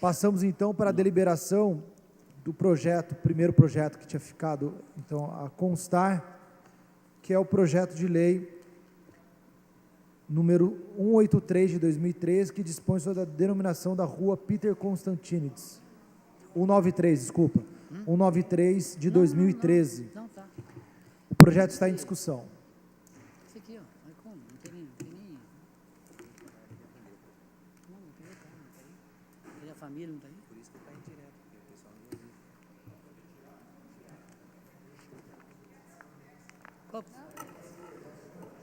Passamos, então, para a deliberação do projeto, primeiro projeto que tinha ficado, então, a constar, que é o projeto de lei número 183 de 2013, que dispõe sobre a denominação da rua Peter Constantinides. 193, desculpa. 193 de 2013. Não, tá. O projeto está em discussão. Esse aqui, ó. Mas como? Não tem nem... Não tem nem cara, não tá aí. E a família não tá aí? Por isso que tá aí direto, porque o pessoal não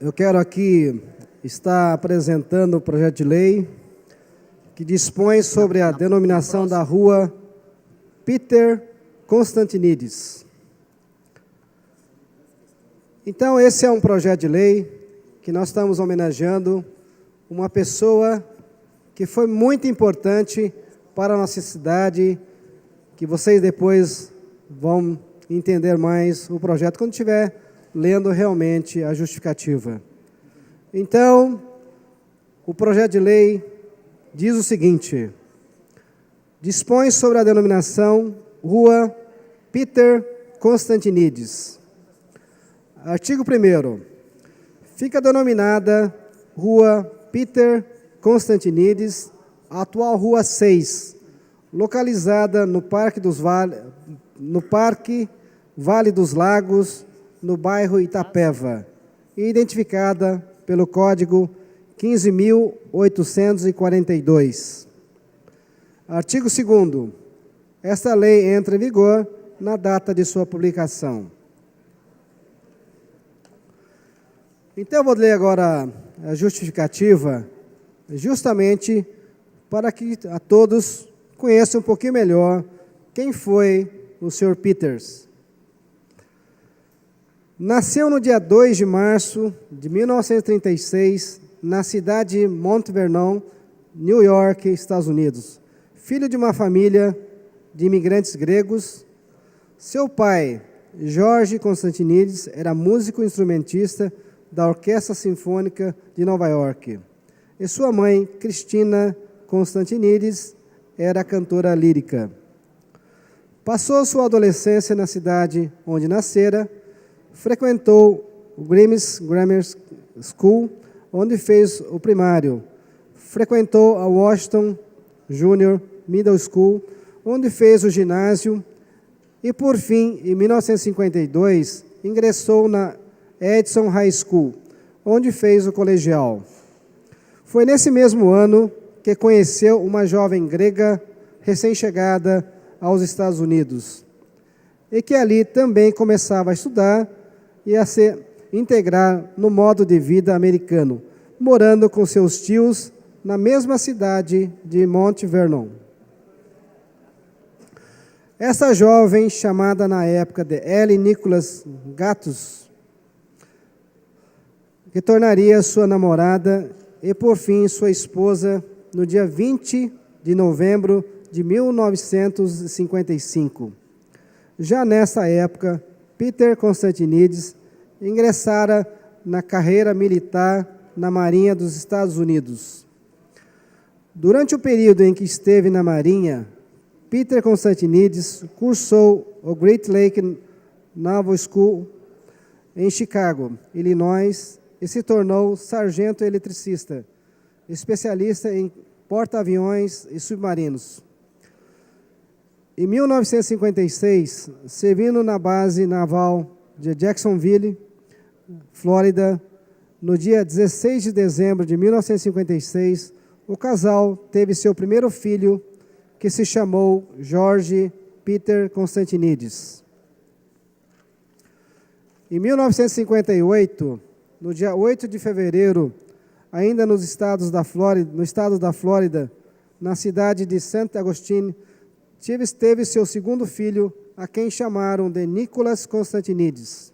viu. Eu quero aqui estar apresentando o projeto de lei que dispõe sobre a denominação da rua Peter Constantinides. Então, esse é um projeto de lei que nós estamos homenageando uma pessoa que foi muito importante para a nossa cidade, que vocês depois vão entender mais o projeto quando estiver lendo realmente a justificativa. Então, o projeto de lei diz o seguinte: dispõe sobre a denominação Rua Peter Constantinides. Artigo 1º. Fica denominada Rua Peter Constantinides, a atual Rua 6, localizada no Parque Vale dos Lagos, no bairro Itapeva, e identificada pelo Código 15.842. Artigo 2º. Esta lei entra em vigor na data de sua publicação. Então, eu vou ler agora a justificativa, justamente para que a todos conheçam um pouquinho melhor quem foi o Sr. Peters. Nasceu no dia 2 de março de 1936, na cidade de Mount Vernon, New York, Estados Unidos. Filho de uma família de imigrantes gregos. Seu pai, Jorge Constantinides, era músico e instrumentista da Orquestra Sinfônica de Nova York. E sua mãe, Cristina Constantinides, era cantora lírica. Passou sua adolescência na cidade onde nascera. Frequentou o Grimm's Grammar School, onde fez o primário. Frequentou a Washington Junior Middle School, onde fez o ginásio. E, por fim, em 1952, ingressou na Edison High School, onde fez o colegial. Foi nesse mesmo ano que conheceu uma jovem grega recém-chegada aos Estados Unidos, e que ali também começava a estudar e a se integrar no modo de vida americano, morando com seus tios na mesma cidade de Mount Vernon. Essa jovem, chamada na época de Ellie Nicholas Gatos, que tornaria sua namorada e, por fim, sua esposa no dia 20 de novembro de 1955. Já nessa época, Peter Constantinides ingressara na carreira militar na Marinha dos Estados Unidos. Durante o período em que esteve na Marinha, Peter Constantinides cursou o Great Lake Naval School em Chicago, Illinois, e se tornou sargento eletricista, especialista em porta-aviões e submarinos. Em 1956, servindo na base naval de Jacksonville, Flórida, no dia 16 de dezembro de 1956, o casal teve seu primeiro filho, que se chamou Jorge Peter Constantinides. Em 1958, no dia 8 de fevereiro, ainda no estado da Flórida, na cidade de St. Augustine, teve seu segundo filho, a quem chamaram de Nicholas Constantinides.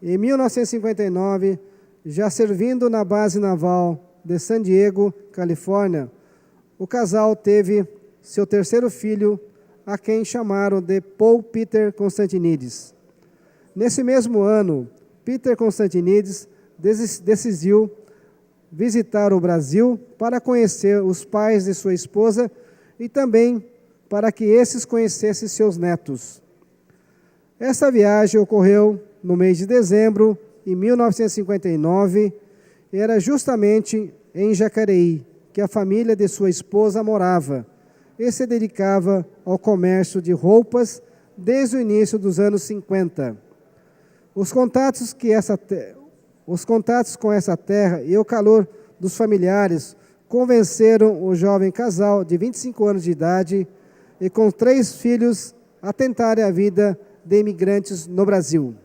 Em 1959, já servindo na base naval de San Diego, Califórnia, o casal teve seu terceiro filho, a quem chamaram de Paul Peter Constantinides. Nesse mesmo ano, Peter Constantinides decidiu visitar o Brasil para conhecer os pais de sua esposa e também para que esses conhecessem seus netos. Essa viagem ocorreu no mês de dezembro, em 1959, e era justamente em Jacareí que a família de sua esposa morava e se dedicava ao comércio de roupas desde o início dos anos 50. Os contatos com essa terra e o calor dos familiares convenceram o jovem casal de 25 anos de idade e com 3 filhos a tentarem a vida de imigrantes no Brasil.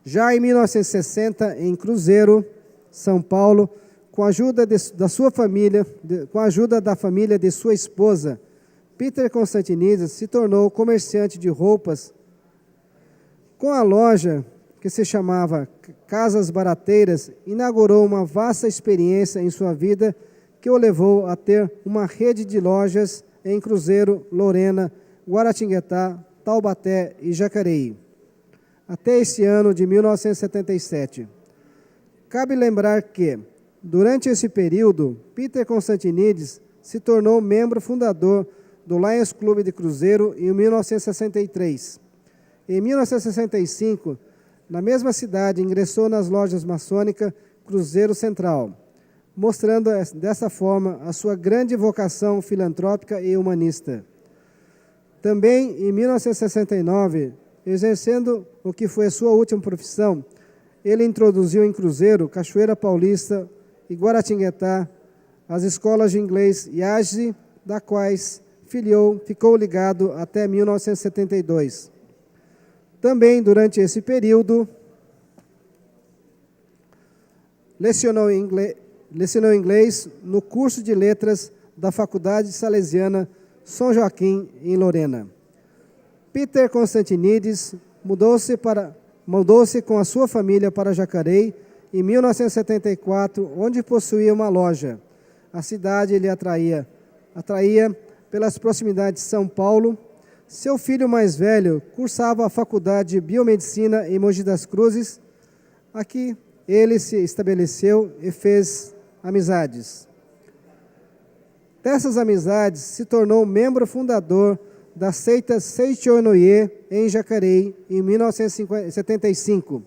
Já em 1960, em Cruzeiro, São Paulo, com a ajuda da família de sua esposa, Peter Constantinides se tornou comerciante de roupas com a loja que se chamava Casas Barateiras, inaugurou uma vasta experiência em sua vida que o levou a ter uma rede de lojas em Cruzeiro, Lorena, Guaratinguetá, Taubaté e Jacareí, até esse ano de 1977. Cabe lembrar que, durante esse período, Peter Constantinides se tornou membro fundador do Lions Clube de Cruzeiro em 1963. Em 1965, na mesma cidade, ingressou nas lojas maçônicas Cruzeiro Central, mostrando dessa forma a sua grande vocação filantrópica e humanista. Também, em 1969, exercendo o que foi a sua última profissão, ele introduziu em Cruzeiro, Cachoeira Paulista e Guaratinguetá as escolas de inglês IAGE, da quais ficou ligado até 1972. Também, durante esse período, lecionou inglês no curso de letras da Faculdade Salesiana São Joaquim, em Lorena. Peter Constantinides mudou-se com a sua família para Jacareí em 1974, onde possuía uma loja. A cidade lhe atraía pelas proximidades de São Paulo. Seu filho mais velho cursava a Faculdade de Biomedicina em Mogi das Cruzes. Aqui ele se estabeleceu e fez amizades. Dessas amizades, se tornou membro fundador da seita Seichonoye em Jacareí, em 1975.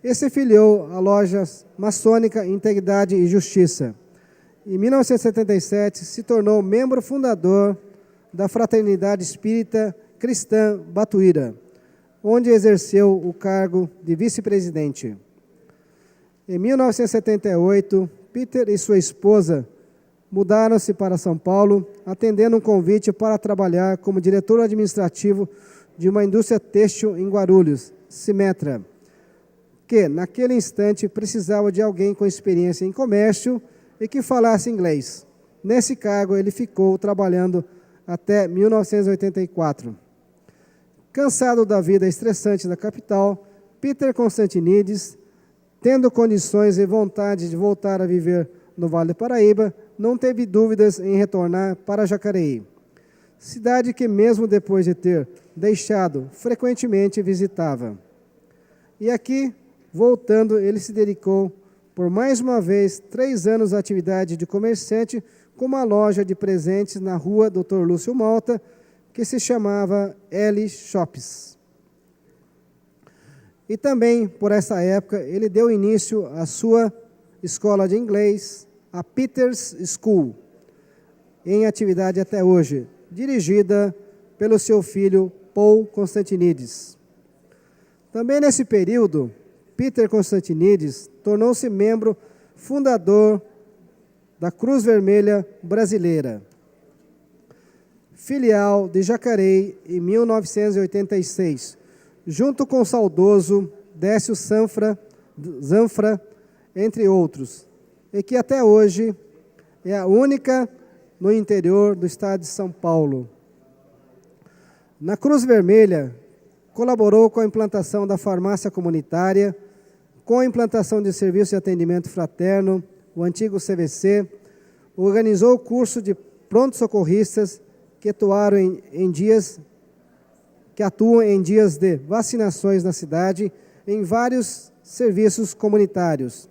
E se filiou à loja maçônica Integridade e Justiça. Em 1977, se tornou membro fundador da Fraternidade Espírita Cristã Batuíra, onde exerceu o cargo de vice-presidente. Em 1978, Peter e sua esposa mudaram-se para São Paulo, atendendo um convite para trabalhar como diretor administrativo de uma indústria têxtil em Guarulhos, Simetra, que, naquele instante, precisava de alguém com experiência em comércio e que falasse inglês. Nesse cargo, ele ficou trabalhando até 1984. Cansado da vida estressante da capital, Peter Constantinides, tendo condições e vontade de voltar a viver no Vale do Paraíba, não teve dúvidas em retornar para Jacareí, cidade que, mesmo depois de ter deixado, frequentemente visitava. E aqui, voltando, ele se dedicou, por mais uma vez, 3 anos à atividade de comerciante com uma loja de presentes na rua Dr. Lúcio Malta, que se chamava L Shops. E também, por essa época, ele deu início à sua escola de inglês, a Peters School, em atividade até hoje, dirigida pelo seu filho Paul Constantinides. Também nesse período, Peter Constantinides tornou-se membro fundador da Cruz Vermelha Brasileira, filial de Jacareí em 1986, junto com o saudoso Décio Zanfra, entre outros, e que até hoje é a única no interior do estado de São Paulo. Na Cruz Vermelha, colaborou com a implantação da farmácia comunitária, com a implantação de serviço de atendimento fraterno, o antigo CVC, organizou o curso de pronto-socorristas que atuam em dias de vacinações na cidade, em vários serviços comunitários.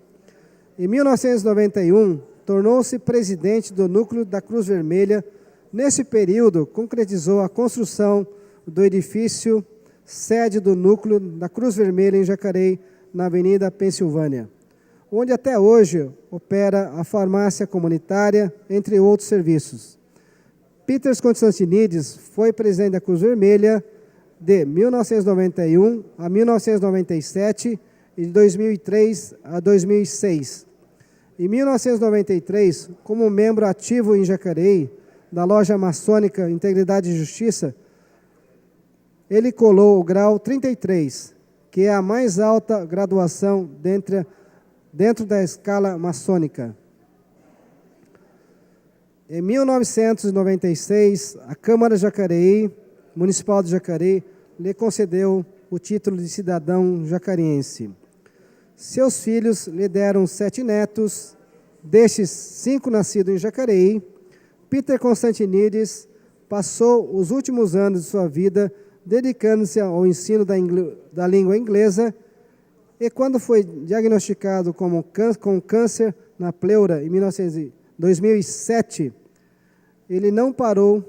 Em 1991, tornou-se presidente do núcleo da Cruz Vermelha. Nesse período, concretizou a construção do edifício sede do núcleo da Cruz Vermelha em Jacareí, na Avenida Pensilvânia, onde até hoje opera a farmácia comunitária, entre outros serviços. Peter Constantinides foi presidente da Cruz Vermelha de 1991 a 1997 e de 2003 a 2006. Em 1993, como membro ativo em Jacareí, da loja maçônica Integridade e Justiça, ele colou o grau 33, que é a mais alta graduação dentro da escala maçônica. Em 1996, a Câmara Municipal de Jacareí lhe concedeu o título de cidadão jacariense. Seus filhos lhe deram 7 netos, destes 5 nascidos em Jacareí. Peter Constantinides passou os últimos anos de sua vida dedicando-se ao ensino da língua inglesa, e quando foi diagnosticado com câncer na pleura em 2007, ele não parou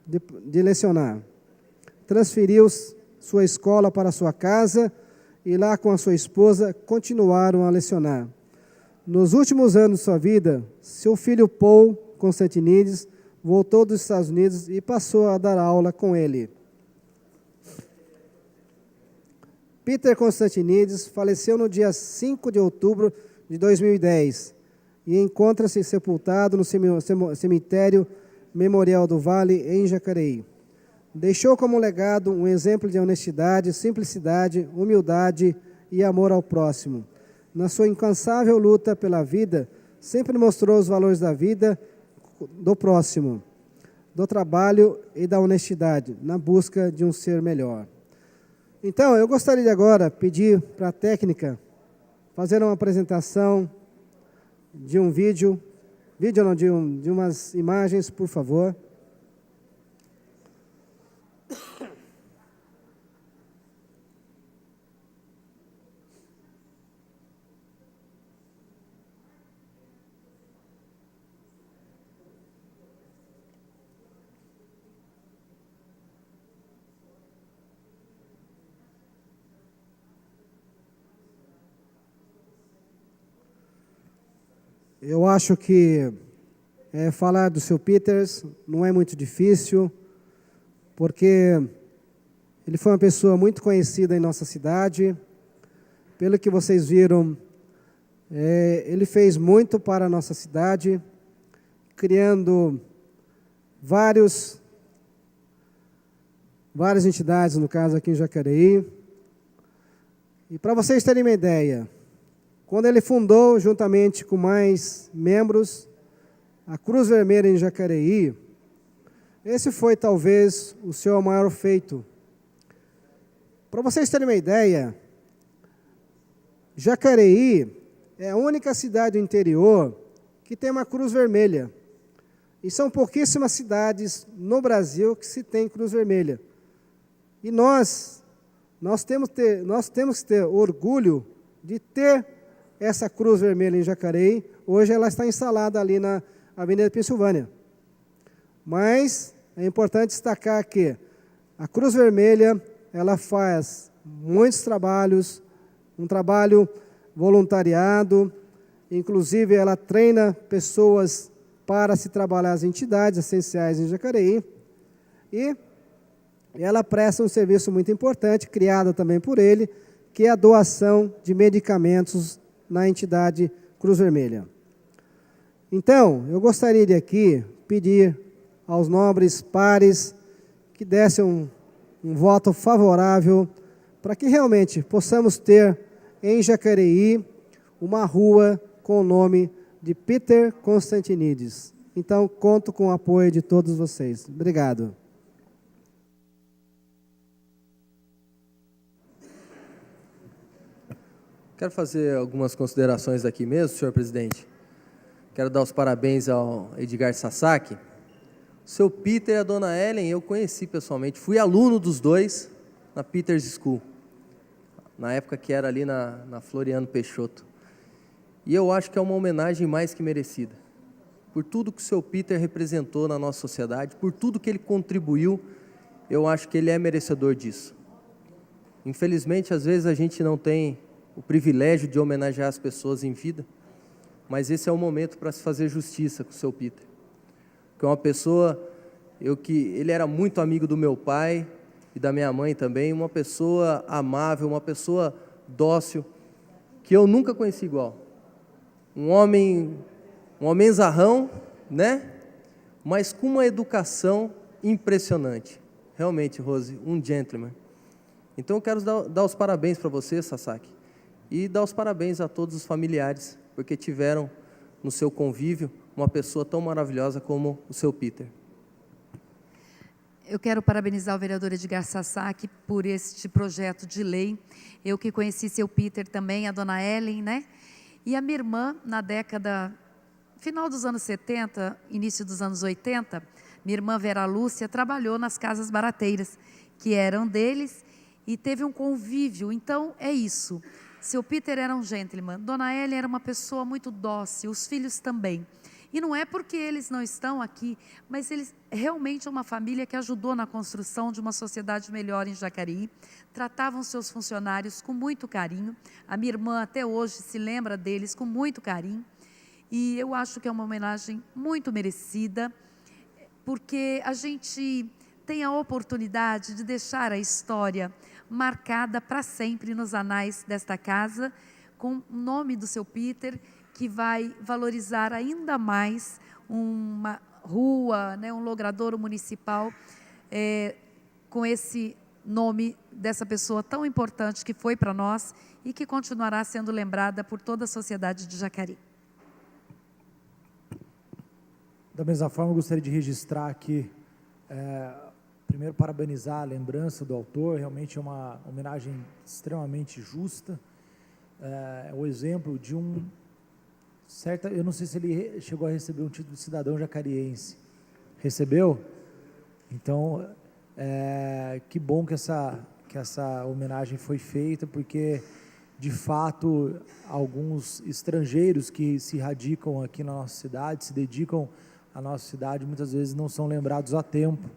de lecionar. Transferiu sua escola para sua casa e lá com a sua esposa continuaram a lecionar. Nos últimos anos de sua vida, seu filho Paul Constantinides voltou dos Estados Unidos e passou a dar aula com ele. Peter Constantinides faleceu no dia 5 de outubro de 2010 e encontra-se sepultado no cemitério Memorial do Vale, em Jacareí. Deixou como legado um exemplo de honestidade, simplicidade, humildade e amor ao próximo. Na sua incansável luta pela vida, sempre mostrou os valores da vida, do próximo, do trabalho e da honestidade, na busca de um ser melhor. Então, eu gostaria de agora pedir para a técnica fazer uma apresentação de um de umas imagens, por favor. Eu acho que falar do seu Peters não é muito difícil, porque ele foi uma pessoa muito conhecida em nossa cidade. Pelo que vocês viram, ele fez muito para a nossa cidade, criando várias entidades, no caso aqui em Jacareí. E para vocês terem uma ideia, quando ele fundou, juntamente com mais membros, a Cruz Vermelha em Jacareí, esse foi talvez o seu maior feito. Para vocês terem uma ideia, Jacareí é a única cidade do interior que tem uma Cruz Vermelha. E são pouquíssimas cidades no Brasil que se tem Cruz Vermelha. E nós temos que ter orgulho de ter essa Cruz Vermelha em Jacareí. Hoje ela está instalada ali na Avenida Pensilvânia. Mas é importante destacar que a Cruz Vermelha, ela faz muitos trabalhos, um trabalho voluntariado, inclusive ela treina pessoas para se trabalhar as entidades essenciais em Jacareí, e ela presta um serviço muito importante, criado também por ele, que é a doação de medicamentos na entidade Cruz Vermelha. Então, eu gostaria de aqui pedir aos nobres pares que dessem um voto favorável para que realmente possamos ter em Jacareí uma rua com o nome de Peter Constantinides. Então, conto com o apoio de todos vocês. Obrigado. Quero fazer algumas considerações aqui mesmo, senhor presidente. Quero dar os parabéns ao Edgar Sasaki. O seu Peter e a dona Ellen eu conheci pessoalmente. Fui aluno dos dois na Peters School, na época que era ali na Floriano Peixoto. E eu acho que é uma homenagem mais que merecida. por tudo que o seu Peter representou na nossa sociedade, por tudo que ele contribuiu, eu acho que ele é merecedor disso. Infelizmente, às vezes a gente não tem o privilégio de homenagear as pessoas em vida, mas esse é o momento para se fazer justiça com o seu Peter. Que é uma pessoa, ele era muito amigo do meu pai e da minha mãe também, uma pessoa amável, uma pessoa dócil, que eu nunca conheci igual. Um homenzarrão, né? Mas com uma educação impressionante. Realmente, Rose, um gentleman. Então eu quero dar os parabéns para você, Sasaki, e dar os parabéns a todos os familiares, porque tiveram no seu convívio uma pessoa tão maravilhosa como o seu Peter. Eu quero parabenizar o vereador Edgar Sasaki por este projeto de lei. Eu que conheci seu Peter também, a dona Ellen, né? E a minha irmã, na década, final dos anos 70, início dos anos 80, minha irmã Vera Lúcia trabalhou nas casas barateiras, que eram deles, e teve um convívio. Então, é isso. Seu Peter era um gentleman, dona Ellen era uma pessoa muito dócil, os filhos também. E não é porque eles não estão aqui, mas eles realmente é uma família que ajudou na construção de uma sociedade melhor em Jacareí, tratavam seus funcionários com muito carinho. A minha irmã até hoje se lembra deles com muito carinho. E eu acho que é uma homenagem muito merecida, porque a gente tem a oportunidade de deixar a história marcada para sempre nos anais desta casa, com o nome do seu Peter, que vai valorizar ainda mais uma rua, né, um logradouro municipal, com esse nome dessa pessoa tão importante que foi para nós e que continuará sendo lembrada por toda a sociedade de Jacareí. Da mesma forma, eu gostaria de registrar aqui, primeiro, parabenizar a lembrança do autor, realmente é uma homenagem extremamente justa, é o exemplo de eu não sei se ele chegou a receber um título de cidadão jacariense. Recebeu? Então, que bom que essa homenagem foi feita, porque, de fato, alguns estrangeiros que se radicam aqui na nossa cidade, se dedicam à nossa cidade, muitas vezes não são lembrados a tempo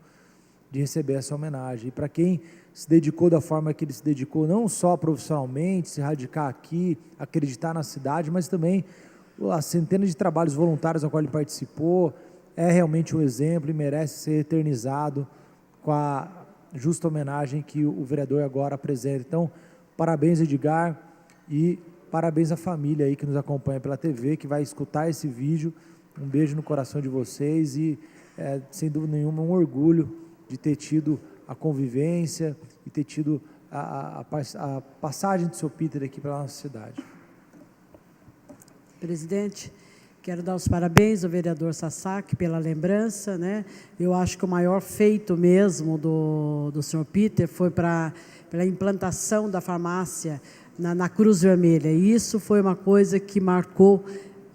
de receber essa homenagem. E para quem se dedicou da forma que ele se dedicou, não só profissionalmente, se radicar aqui, acreditar na cidade, mas também as centenas de trabalhos voluntários a qual ele participou, é realmente um exemplo e merece ser eternizado com a justa homenagem que o vereador agora apresenta. Então, parabéns, Edgar, e parabéns à família aí que nos acompanha pela TV, que vai escutar esse vídeo. Um beijo no coração de vocês e, sem dúvida nenhuma, um orgulho de ter tido a convivência e ter tido a passagem do seu Peter aqui pela nossa cidade. Presidente, quero dar os parabéns ao vereador Sasaki pela lembrança, né? Eu acho que o maior feito mesmo do senhor Peter foi pela implantação da farmácia na Cruz Vermelha. E isso foi uma coisa que marcou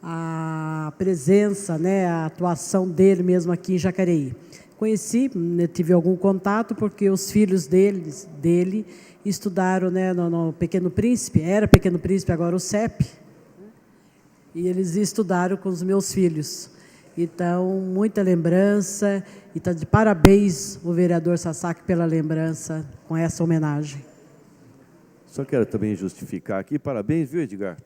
a presença, né, a atuação dele mesmo aqui em Jacareí. Conheci, tive algum contato, porque os filhos dele estudaram, né, no Pequeno Príncipe, era Pequeno Príncipe, agora o CEP, e eles estudaram com os meus filhos. Então, muita lembrança, e está de parabéns o vereador Sasaki pela lembrança com essa homenagem. Só quero também justificar aqui, parabéns, viu, Edgar?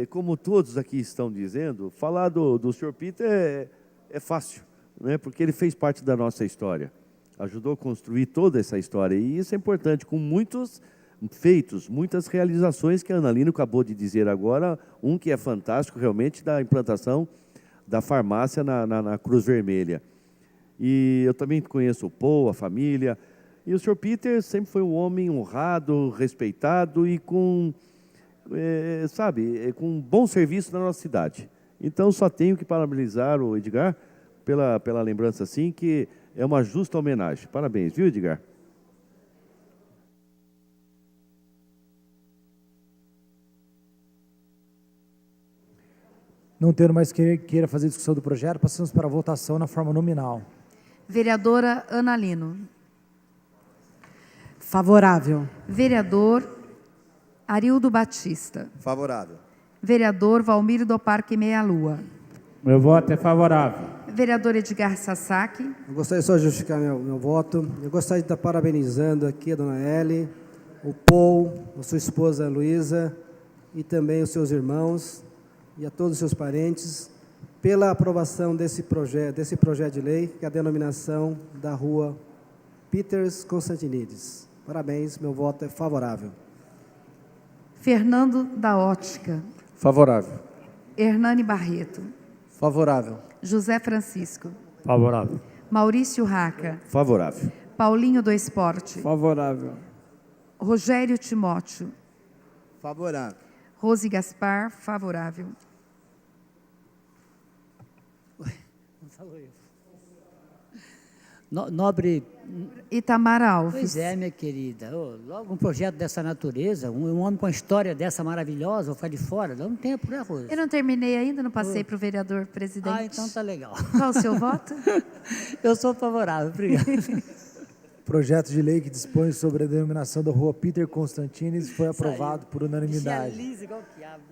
Como todos aqui estão dizendo, falar do Sr. Peter é fácil, né? Porque ele fez parte da nossa história, ajudou a construir toda essa história, e isso é importante, com muitos feitos, muitas realizações que a Ana Lino acabou de dizer agora, um que é fantástico realmente, da implantação da farmácia na Cruz Vermelha. E eu também conheço o Paul, a família, e o Sr. Peter sempre foi um homem honrado, respeitado e com com um bom serviço na nossa cidade. Então, só tenho que parabenizar o Edgar pela lembrança, assim, que é uma justa homenagem. Parabéns, viu, Edgar? Não tendo mais queira fazer discussão do projeto, passamos para a votação na forma nominal. Vereadora Ana Lino. Favorável. Vereador Arildo Batista. Favorável. Vereador Valmir do Parque Meia Lua. Meu voto é favorável. Vereador Edgar Sasaki. Eu gostaria só de justificar meu voto. Eu gostaria de estar parabenizando aqui a dona Ellen, o Paul, a sua esposa Luísa e também os seus irmãos e a todos os seus parentes pela aprovação desse projeto de lei, que é a denominação da rua Peters Constantinides. Parabéns, meu voto é favorável. Fernando da Ótica. Favorável. Hernani Barreto. Favorável. José Francisco. Favorável. Maurício Raca. Favorável. Paulinho do Esporte. Favorável. Rogério Timóteo. Favorável. Rose Gaspar, favorável. Nobre. Itamara Alves. Pois é, minha querida. Logo um projeto dessa natureza, um homem com uma história dessa maravilhosa, vou ficar de fora. Dá um tempo, né, Rosa? Eu não terminei ainda, não passei para o vereador presidente. Ah, então tá legal. Qual o seu voto? Eu sou favorável, obrigado. Projeto de lei que dispõe sobre a denominação da rua Peter Constantines foi aprovado por unanimidade. Lisa igual quiabo.